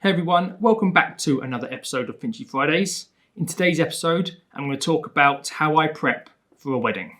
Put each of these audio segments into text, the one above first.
Hey everyone, welcome back to another episode of Finchy Fridays. In today's episode, I'm going to talk about how I prep for a wedding.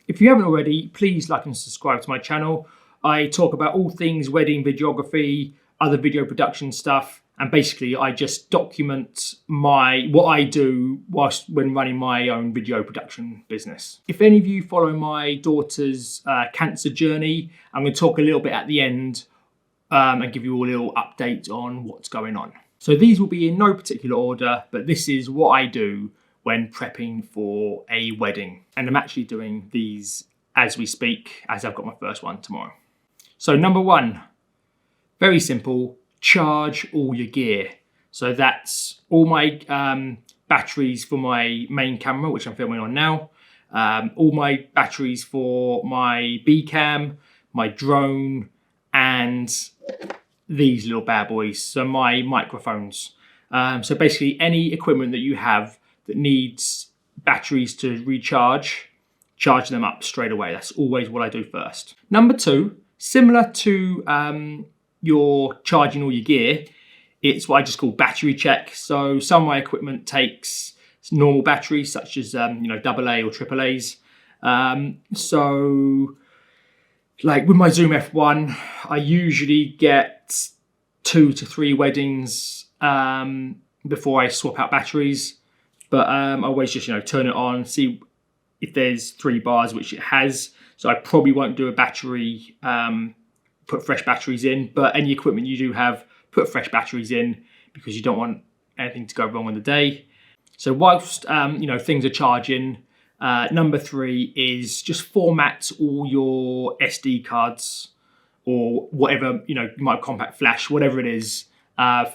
If you haven't already, please like and subscribe to my channel. I talk about all things wedding videography, other video production stuff, and basically I just document what I do when running my own video production business. If any of you follow my daughter's cancer journey, I'm going to talk a little bit at the end and give you a little update on what's going on. So these will be in no particular order, but this is what I do when prepping for a wedding. And I'm actually doing these as we speak, as I've got my first one tomorrow. So number one, very simple, charge all your gear. So that's all my batteries for my main camera, which I'm filming on now, all my batteries for my B cam, my drone, and these little bad boys, so my microphones. So basically any equipment that you have that needs batteries to recharge, charge them up straight away. That's always what I do first. Number two, similar to you're charging all your gear, it's what I just call battery check. So some of my equipment takes normal batteries, such as AA or AAAs. So like with my Zoom F1, I usually get 2 to 3 weddings before I swap out batteries. But I always just turn it on, see if there's 3 bars, which it has. So I probably won't do a battery. Put fresh batteries in, but any equipment you do have, put fresh batteries in because you don't want anything to go wrong on the day. So whilst things are charging, number 3 is just format all your SD cards or whatever, you might compact flash, whatever it is,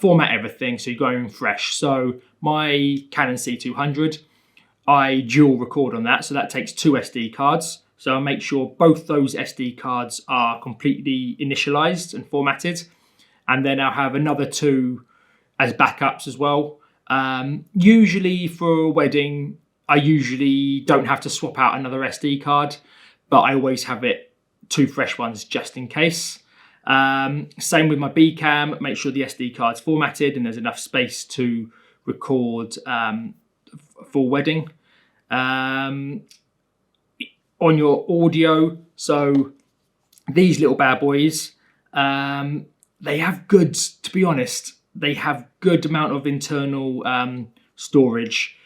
format everything so you're going fresh. So my Canon C200, I dual record on that, so that takes 2 SD cards. So I'll make sure both those SD cards are completely initialized and formatted. And then I'll have another 2 as backups as well. Usually for a wedding, I usually don't have to swap out another SD card, but I always have 2 fresh ones just in case. Same with my B cam, make sure the SD card's formatted and there's enough space to record full wedding. On your audio, so these little bad boys, they have good, to be honest, they have good amount of internal storage.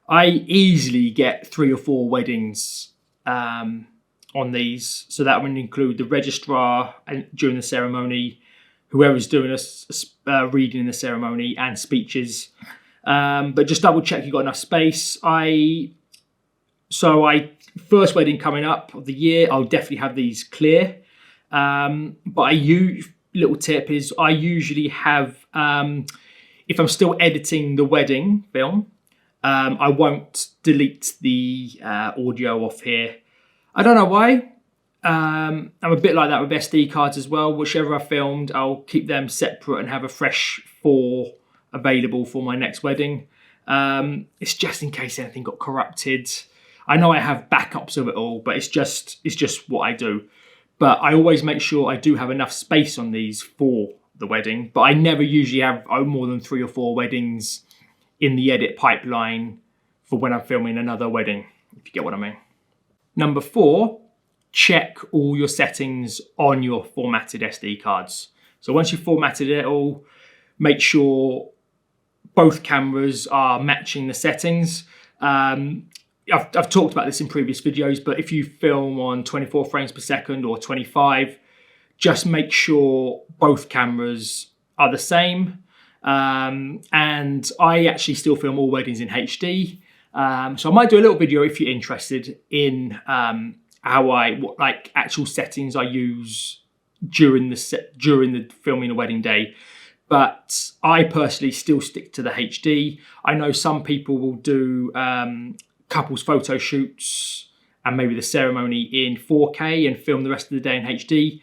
I easily get 3 or 4 weddings on these, so that would include the registrar during the ceremony, whoever's doing a reading in the ceremony, and speeches. But just double check you've got enough space. First wedding coming up of the year, I'll definitely have these clear. But little tip is I usually have, if I'm still editing the wedding film, I won't delete the audio off here. I don't know why. I'm a bit like that with SD cards as well. Whichever I filmed, I'll keep them separate and have a fresh 4 available for my next wedding. It's just in case anything got corrupted. I know I have backups of it all, but it's just what I do. But I always make sure I do have enough space on these for the wedding. But I never usually have more than 3 or 4 weddings in the edit pipeline for when I'm filming another wedding, if you get what I mean. Number 4, check all your settings on your formatted SD cards. So once you've formatted it all, make sure both cameras are matching the settings. I've talked about this in previous videos, but if you film on 24 frames per second or 25, just make sure both cameras are the same. And I actually still film all weddings in HD. So I might do a little video if you're interested in what actual settings I use during the filming a wedding day. But I personally still stick to the HD. I know some people will do couples photo shoots and maybe the ceremony in 4K and film the rest of the day in HD.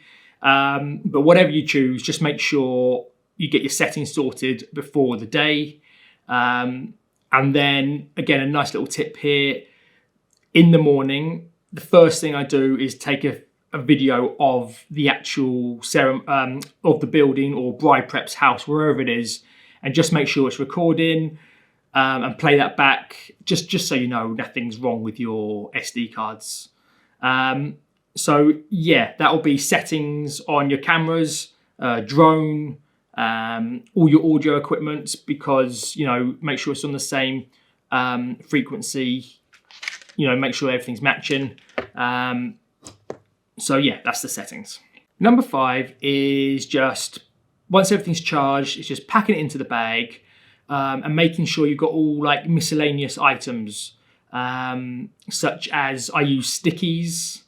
But whatever you choose, just make sure you get your settings sorted before the day. And And then again, a nice little tip here. In the morning, the first thing I do is take a video of the actual ceremony, of the building or bride prep's house, wherever it is, and just make sure it's recording, and play that back, just so you know nothing's wrong with your SD cards. So yeah, that will be settings on your cameras, drone, all your audio equipment, because, you know, make sure it's on the same frequency, you know, make sure everything's matching. So yeah, that's the settings. Number 5 is just, once everything's charged, it's just packing it into the bag, and making sure you've got all like miscellaneous items, such as I use stickies,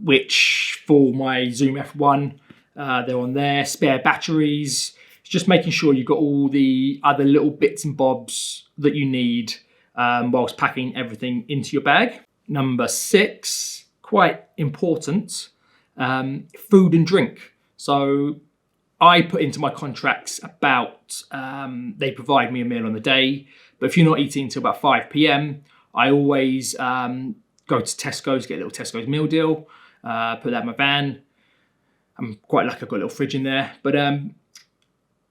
which for my Zoom F1, they're on there, spare batteries. It's just making sure you've got all the other little bits and bobs that you need, whilst packing everything into your bag. Number 6, quite important, food and drink. So I put into my contracts about, they provide me a meal on the day, but if you're not eating until about 5 p.m, I always go to Tesco's, get a little Tesco's meal deal, put that in my van. I'm quite lucky I've got a little fridge in there. But so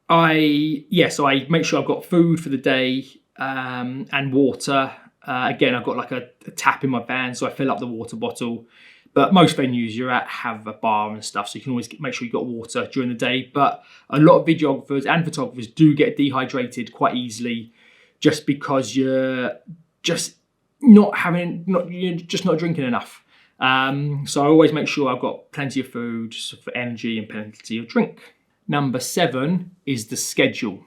I make sure I've got food for the day, and water. Again, I've got like a tap in my van, so I fill up the water bottle. But most venues you're at have a bar and stuff, so you can always make sure you've got water during the day. But a lot of videographers and photographers do get dehydrated quite easily, just because you're just not drinking enough. So I always make sure I've got plenty of food for energy and plenty of drink. Number 7 is the schedule.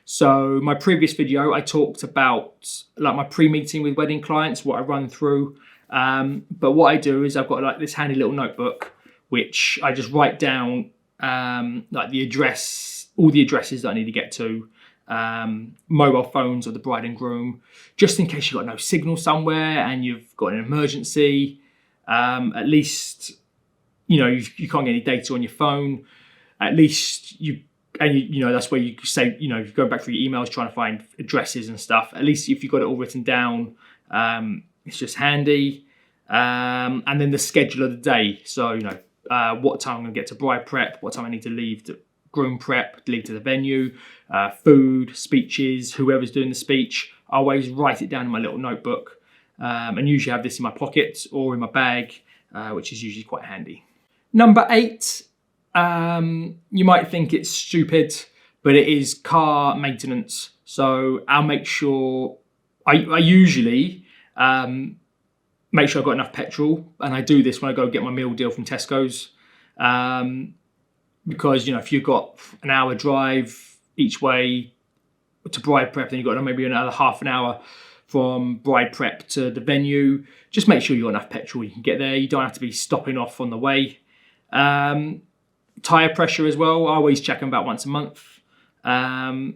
So my previous video, I talked about like my pre-meeting with wedding clients, what I run through. But what I do is I've got like this handy little notebook, which I just write down like the address, all the addresses that I need to get to, mobile phones of the bride and groom, just in case you've got no signal somewhere and you've got an emergency. At least, you know, you can't get any data on your phone. At least you know, that's where you say, you know, if you're going back through your emails trying to find addresses and stuff, at least if you've got it all written down, it's just handy. And then the schedule of the day. So, you know, what time I'm going to get to bride prep, what time I need to leave to groom prep, leave to the venue, food, speeches, whoever's doing the speech. I always write it down in my little notebook, and usually have this in my pocket or in my bag, which is usually quite handy. Number 8, you might think it's stupid, but it is car maintenance. So I'll make sure, I usually make sure I've got enough petrol, and I do this when I go get my meal deal from Tesco's, because, you know, if you've got an hour drive each way to bride prep, then you've got maybe another half an hour from bride prep to the venue. Just make sure you've got enough petrol, you can get there. You don't have to be stopping off on the way. Tyre pressure as well, I always check them about once a month, but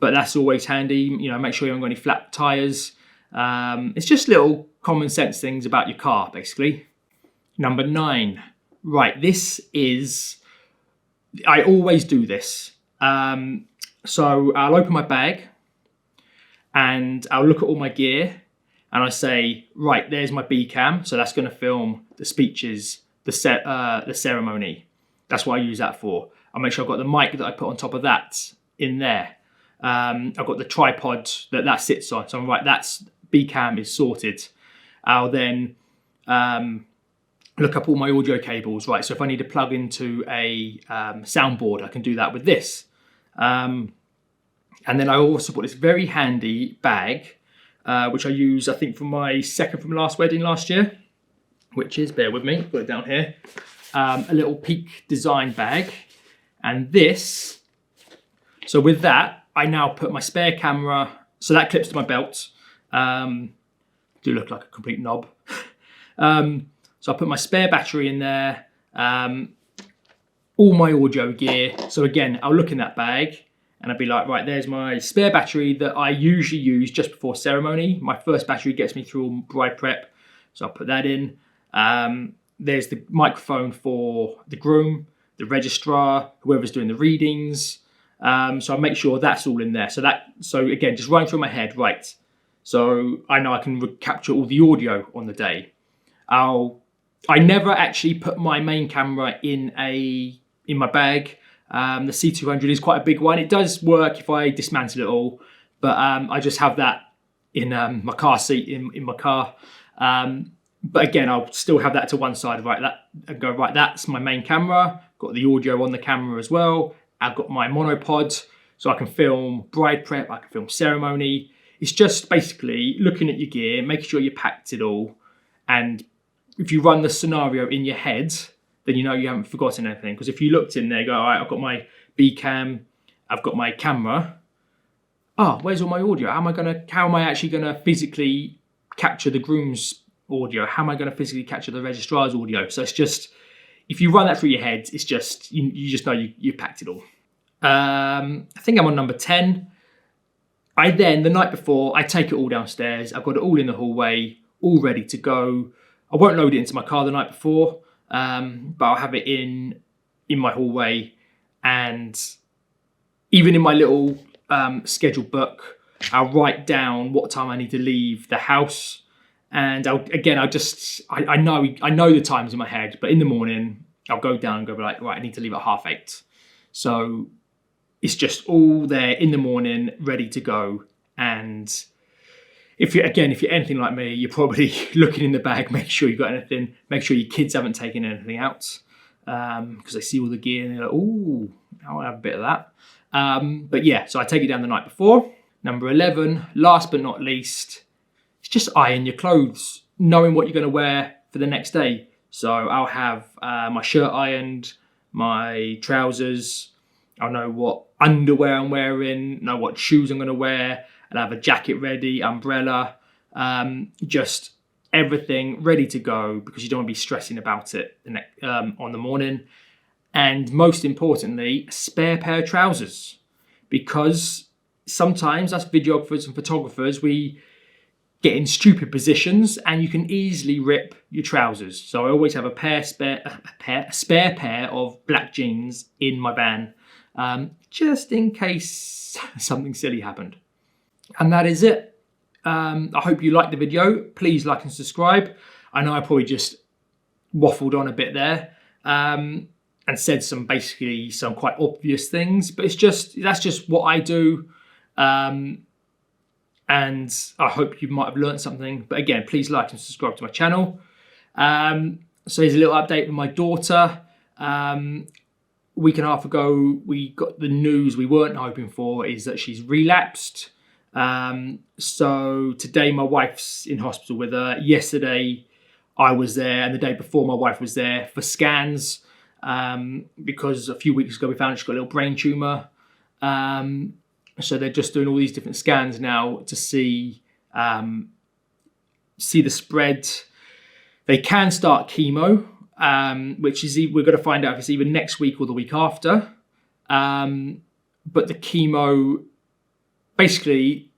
that's always handy. You know, make sure you haven't got any flat tyres. It's just little common sense things about your car, basically. Number 9, right, this is, I always do this. So I'll open my bag and I'll look at all my gear and I say, right, there's my B cam, so that's going to film the speeches, the ceremony. That's what I use that for. I'll make sure I've got the mic that I put on top of that in there. I've got the tripod that sits on. So I'm right, that's B cam is sorted. I'll then look up all my audio cables. Right, so if I need to plug into a soundboard, I can do that with this. And then I also put this very handy bag, which I use, I think, for my second from last wedding last year, which is, bear with me, got it down here. A little Peak design bag, and this, so with that I now put my spare camera, so that clips to my belt. Do look like a complete knob. So I put my spare battery in there, all my audio gear. So again, I'll look in that bag and I'll be like, right, there's my spare battery that I usually use just before ceremony. My first battery gets me through all bride prep, so I'll put that in. There's the microphone for the groom, the registrar, whoever's doing the readings. So I make sure that's all in there. So again, just running through my head, right? So I know I can capture all the audio on the day. I never actually put my main camera in my bag. The C200 is quite a big one. It does work if I dismantle it all, but I just have that in my car seat in my car. But again, I'll still have that to one side, right, that's my main camera. Got the audio on the camera as well. I've got my monopod, so I can film bride prep, I can film ceremony. It's just basically looking at your gear, making sure you packed it all, and if you run the scenario in your head, then you know you haven't forgotten anything. Because if you looked in there, go, all right, I've got my B cam, I've got my camera. Oh, where's all my audio? How am I actually gonna physically capture the groom's audio? How am I gonna physically capture the registrar's audio? So it's just, if you run that through your head, it's just, you just know you packed it all. I think I'm on number 10. The night before, I take it all downstairs. I've got it all in the hallway, all ready to go. I won't load it into my car the night before, but I'll have it in my hallway, and even in my little schedule book, I'll write down what time I need to leave the house. And I know the times in my head, but in the morning I'll go down and go like, right, I need to leave at 8:30. So it's just all there in the morning, ready to go. And if you're anything like me, you're probably looking in the bag, make sure you've got anything, make sure your kids haven't taken anything out, because they see all the gear and they're like, ooh, I'll have a bit of that. But yeah, so I take it down the night before. Number 11, last but not least, it's just iron your clothes, knowing what you're going to wear for the next day. So I'll have my shirt ironed, my trousers, I'll know what underwear I'm wearing, know what shoes I'm going to wear, and have a jacket ready, umbrella, just everything ready to go, because you don't want to be stressing about it on the morning. And most importantly, a spare pair of trousers, because sometimes us videographers and photographers, we get in stupid positions and you can easily rip your trousers. So I always have a spare pair of black jeans in my van, just in case something silly happened. And that is it. I hope you liked the video. Please like and subscribe. I know I probably just waffled on a bit there, and said some quite obvious things, but that's just what I do. And I hope you might have learned something. But again, please like and subscribe to my channel. So here's a little update with my daughter. A week and a half ago, we got the news we weren't hoping for, is that she's relapsed. So today my wife's in hospital with her. Yesterday I was there, and the day before my wife was there for scans, because a few weeks ago we found she's got a little brain tumour. So they're just doing all these different scans now to see the spread. They can start chemo, which is, we're going to find out if it's either next week or the week after. But the chemo, basically,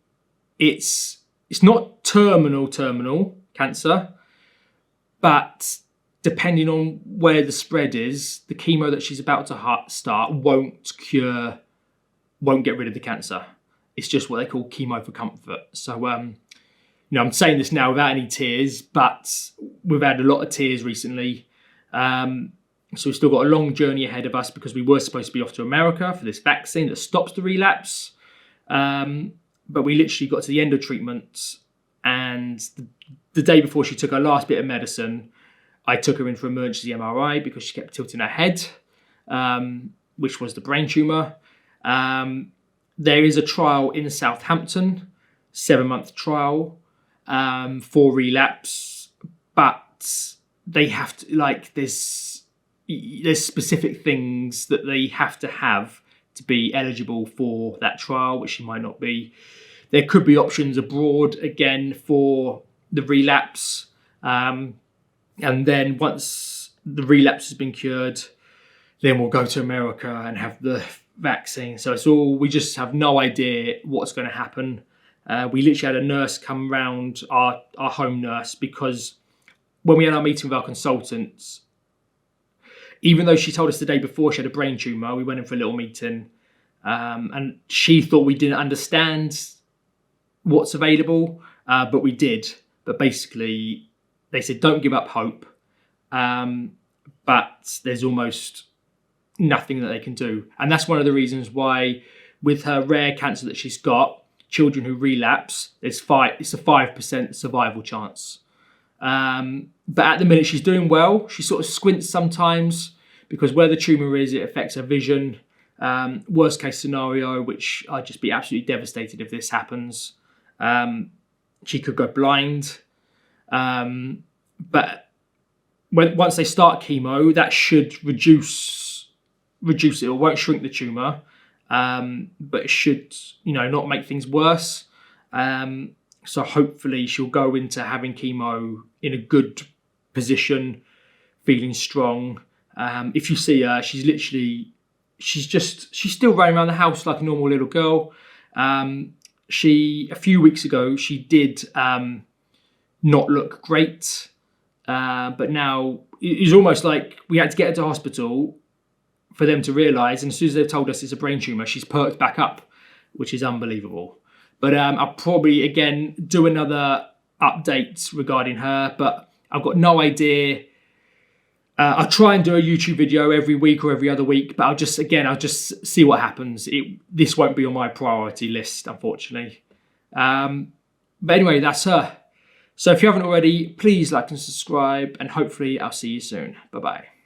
it's not terminal cancer, but depending on where the spread is, the chemo that she's about to start won't get rid of the cancer. It's just what they call chemo for comfort. So, I'm saying this now without any tears, but we've had a lot of tears recently. So we've still got a long journey ahead of us, because we were supposed to be off to America for this vaccine that stops the relapse. But we literally got to the end of treatment, and the day before she took her last bit of medicine, I took her in for emergency MRI because she kept tilting her head, which was the brain tumour. There is a trial in Southampton, 7-month trial, for relapse, but they have to, there's specific things that they have to be eligible for that trial, which she might not be. There could be options abroad again for the relapse, and then once the relapse has been cured, then we'll go to America and have the vaccine. So we just have no idea what's going to happen. We literally had a nurse come round, our home nurse, because when we had our meeting with our consultants, even though she told us the day before she had a brain tumour, we went in for a little meeting, And she thought we didn't understand what's available, but we did. But basically, they said don't give up hope, but there's almost nothing that they can do. And that's one of the reasons why, with her rare cancer that she's got, children who relapse, it's a 5% survival chance. But at the minute, she's doing well. She sort of squints sometimes because where the tumour is, it affects her vision. Worst case scenario, which I'd just be absolutely devastated if this happens, she could go blind. But once they start chemo, that should reduce it. It won't shrink the tumour, but it should, not make things worse. So hopefully she'll go into having chemo in a good position, feeling strong. If you see her, she's still running around the house like a normal little girl. A few weeks ago, she did not look great, but now it's almost like we had to get her to hospital for them to realise, and as soon as they've told us it's a brain tumour, she's perked back up, which is unbelievable. But I'll probably, again, do another update regarding her, but I've got no idea. I'll try and do a YouTube video every week or every other week, but I'll just see what happens. This won't be on my priority list, unfortunately. But anyway, that's her. So if you haven't already, please like and subscribe, and hopefully I'll see you soon. Bye-bye.